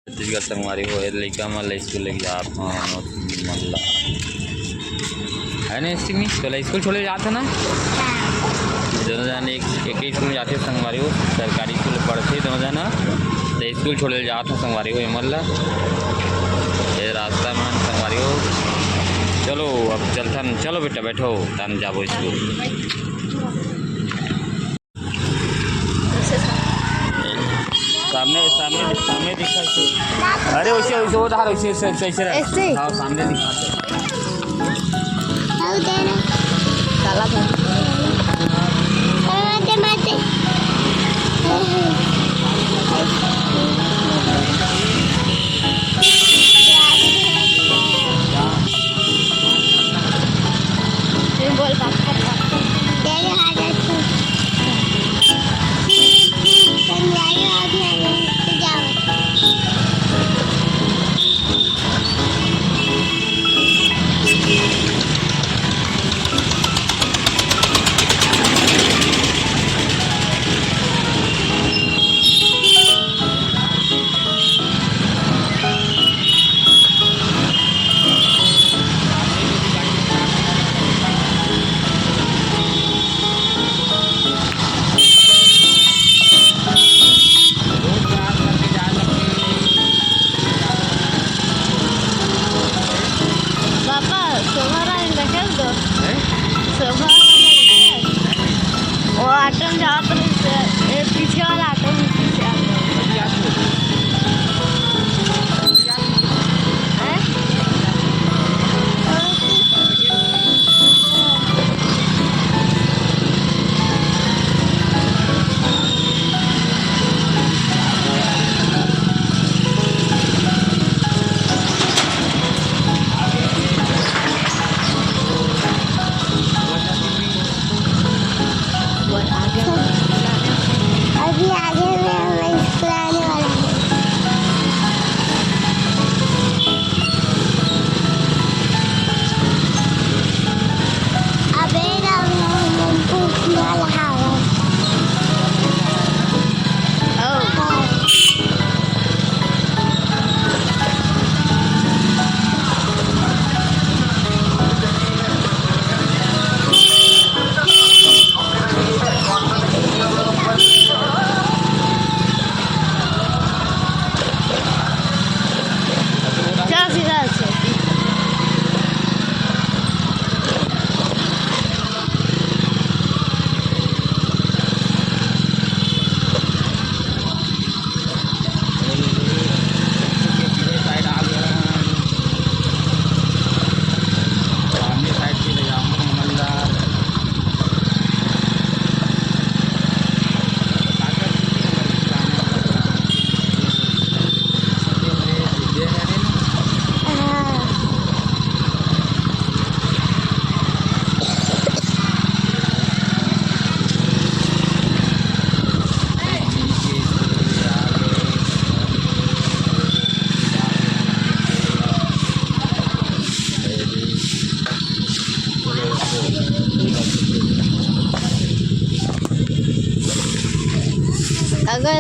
छत्तीसगढ़ संगवारी हो लइका मन ला स्कूल लेके जात हन मन ला है ना सिमी तो ला स्कूल छोड़े जात है ना दोनों जन एक ही स्कूल में जाते संगवारी हो सरकारी स्कूल पढ़ते दोनों जन तो स्कूल छोड़े जात हो संगवारी हो मन ला ये रास्ता में संगवारी हो। चलो अब चलथन चलो बेटा बैठो तन जाबो स्कूल। सामने सामने सामने दिखा अरे वैसे वैसे वो धार वैसे ऐसे हाँ सामने दिखा काला था माते माते बोल बात कर तेरे हाथ से संजाए आगे जाओ वो ऑटो में जाओ तो पीछे वाला ऑटो में पीछे अभी आगे में स्कूल आने वाला है। अबे हमको वाला है अगर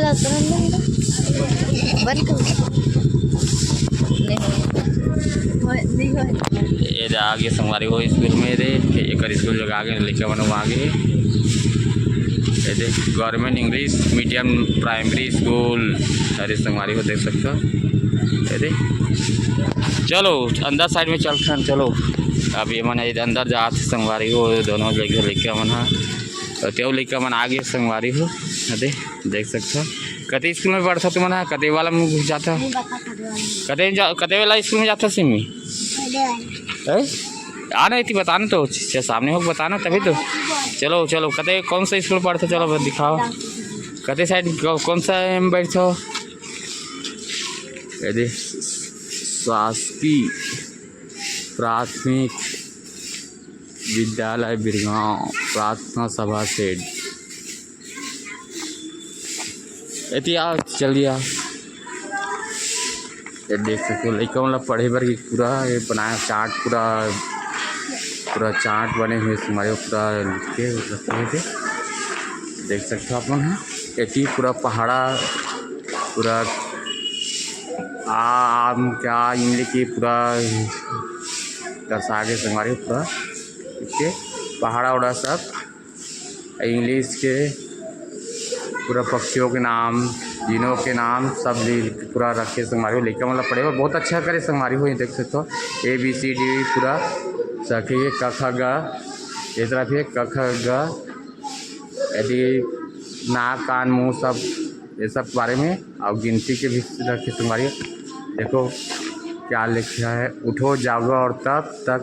ये आगे संगवारी हो स्कूल में दे एक स्कूल जगह आगे लिखे बनो आगे ये government English medium primary school हरी संगवारी हो देख सकते हो ये चलो अंदर साइड में चलते चलो अब ये मन अंदर जात संगवारी हो दोनों जगह लिखे मन त्यो लड़का मन आगे संगवारी हो अरे देख सकते हो कते स्कूल में पढ़ता तुम कते वाला में घुस जाता कते वाला स्कूल में जाता सिमी आना थी बताना तो सामने हो बताना तभी तो चलो चलो कते कौन सा स्कूल पढ़ते चलो दिखाओ कते साइड कौन सा में बैठो यदि शासकीय प्राथमिक विद्यालय बिरगांव प्रार्थना सभा से इतिहास चल गया ये देख सकते हो लड़का मतलब पढ़े बर की पूरा ये बनाया चार्ट पूरा चार्ट बने हुए हमारे पूरा लिख के रखे थे देख सकते हो आप लोग। ये पूरा पहाड़ा पूरा आम क्या इमली की पूरा दर्शा के संगवारी पूरा इसके पहाड़ा उड़ा सब इंग्लिश के पूरा पक्षियों के नाम जिनों के नाम सब पूरा रखे संगवारी हो लिखा मतलब पढ़े और बहुत अच्छा करे संगवारी हो। देख सकते हो ABCD पूरा रखिए क ख ग इस तरफ है क ख ग यदि नाक कान मुँह सब ये सब बारे में और गिनती के भी रखे संगवारी। देखो क्या लिखा है, उठो जागो और तब तक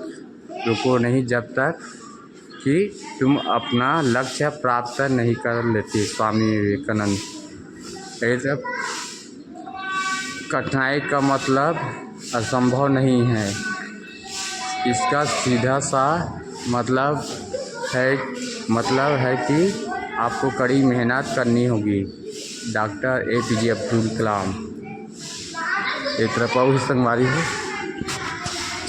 रुको नहीं जब तक कि तुम अपना लक्ष्य प्राप्त नहीं कर लेते। स्वामी विवेकानंद। ये सब कठिनाई का मतलब असंभव नहीं है, इसका सीधा सा मतलब है कि आपको कड़ी मेहनत करनी होगी। Doctor APJ Abdul Kalam. एक तरफ ही संगवारी है,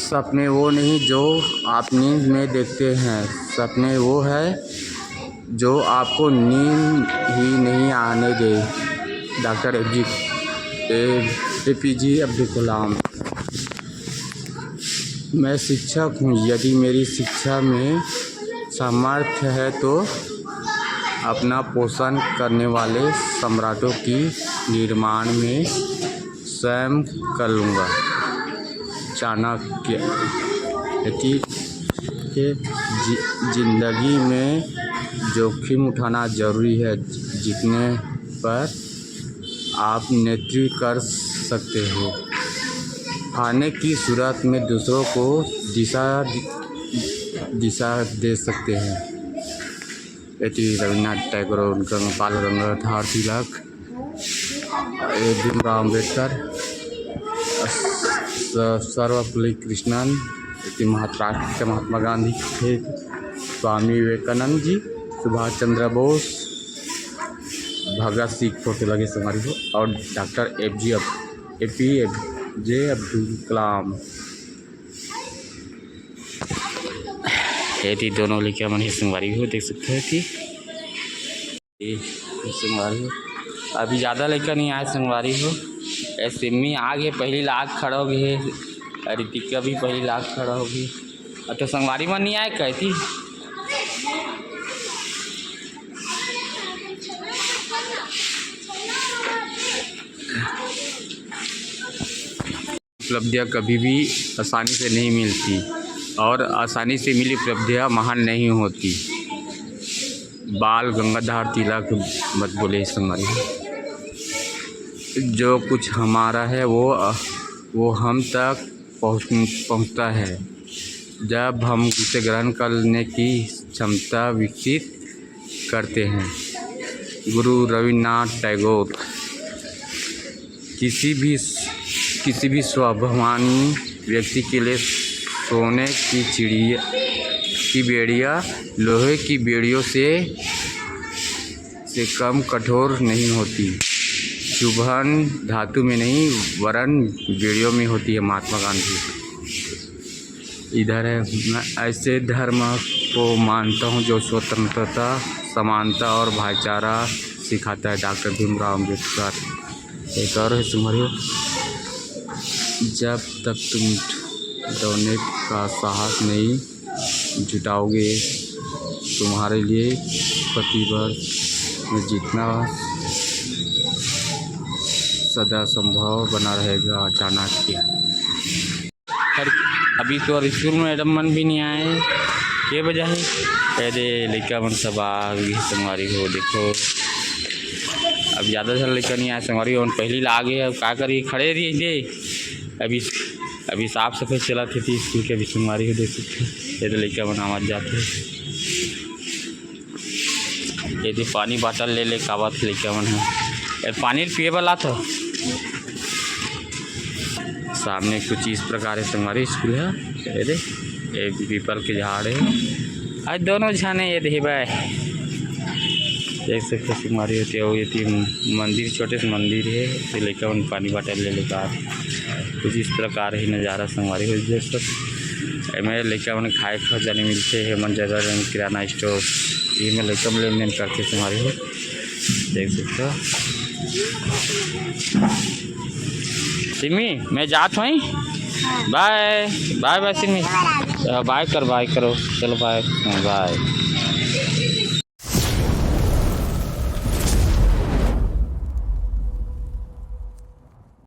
सपने वो नहीं जो आप नींद में देखते हैं, सपने वो है जो आपको नींद ही नहीं आने दे। Doctor APJ Abdul Kalam. मैं शिक्षक हूँ, यदि मेरी शिक्षा में सामर्थ्य है तो अपना पोषण करने वाले सम्राटों की निर्माण में स्वयं कर लूँगा। चाणक्य। जिंदगी में जोखिम उठाना जरूरी है, जितने पर आप नेतृत्व कर सकते हो। खाने की सूरत में दूसरों को दिशा दे सकते हैं। रविन्द्रनाथ टैगोर, बाल गंगाधर तिलक, भीमराव अम्बेडकर, सर्वपल्ली कृष्णन, महात्मा गांधी थे, स्वामी विवेकानंद जी, सुभाष चंद्र बोस, भगत सिंह फोटो लगे हमारी हो और डॉक्टर APJ अब्दुल कलाम। ये दोनों लिखे मन संगवारी हो। देख सकते हैं कि संगवारी हो अभी ज़्यादा लड़का नहीं आए संगवारी हो। सिमी आगे पहली लाख खड़ा हो गए, ऋतिका भी पहली लाख खड़ा होगी। तो संगवारी में नहीं आए कहती उपलब्धियाँ कभी भी आसानी से नहीं मिलती और आसानी से मिली उपलब्धियाँ महान नहीं होती। बाल गंगाधर तिलक मत बोले संगवारी। जो कुछ हमारा है वो हम तक पहुंचता है जब हम उसे ग्रहण करने की क्षमता विकसित करते हैं। गुरु रविन्द्रनाथ टैगोर। किसी भी स्वाभिमानी व्यक्ति के लिए सोने की बेड़ियाँ लोहे की बेड़ियों से कम कठोर नहीं होती। चुभन धातु में नहीं वरन बेड़ियों में होती है। महात्मा गांधी। इधर है, मैं ऐसे धर्म को मानता हूँ जो स्वतंत्रता, समानता और भाईचारा सिखाता है। डॉक्टर भीमराव अम्बेडकर। एक और है तुम्हारी, जब तक तुम दौड़ने का साहस नहीं जुटाओगे तुम्हारे लिए प्रतिवर्ष में जीतना सदा संभव बना रहेगा। चाणक्य। अभी तो स्कूल में मैडम मन भी नहीं आए, ये वजह है। अरे लड़का मन सब आ गई संगवारी हो। देखो अब ज़्यादा से लड़का नहीं आया संगवारी हो, पहली ला गए। अब क्या करिए, खड़े रहिए थे। अभी साफ सफाई चला थी स्कूल के। अभी संगवारी हो देख सकते। ये तो लड़का मन आवाज जाते। ये तो पानी बाटल ले कावत लड़का मन है। पानी पिए वाला था। सामने कुछ इस प्रकार है संगवारी स्कूल है। ये पीपल के झाड़ है। आज दोनों झाने ये दे भाई देख सकते संगवारी होती है। ये मंदिर, छोटे से मंदिर है। तो लेकर उन पानी बाटल ले लेकर कुछ इस प्रकार ही नज़ारा संगवारी हो। देख सकते मेरे लेकर मैंने खाए खजाने मिलते हैं। मन जगह किराना स्टोर ये में लेकर लेन देन करके संगवारी हो। देख सकते हो सिमी मैं जात हूँ bye bye bye Simi bye करो चलो बाय बाय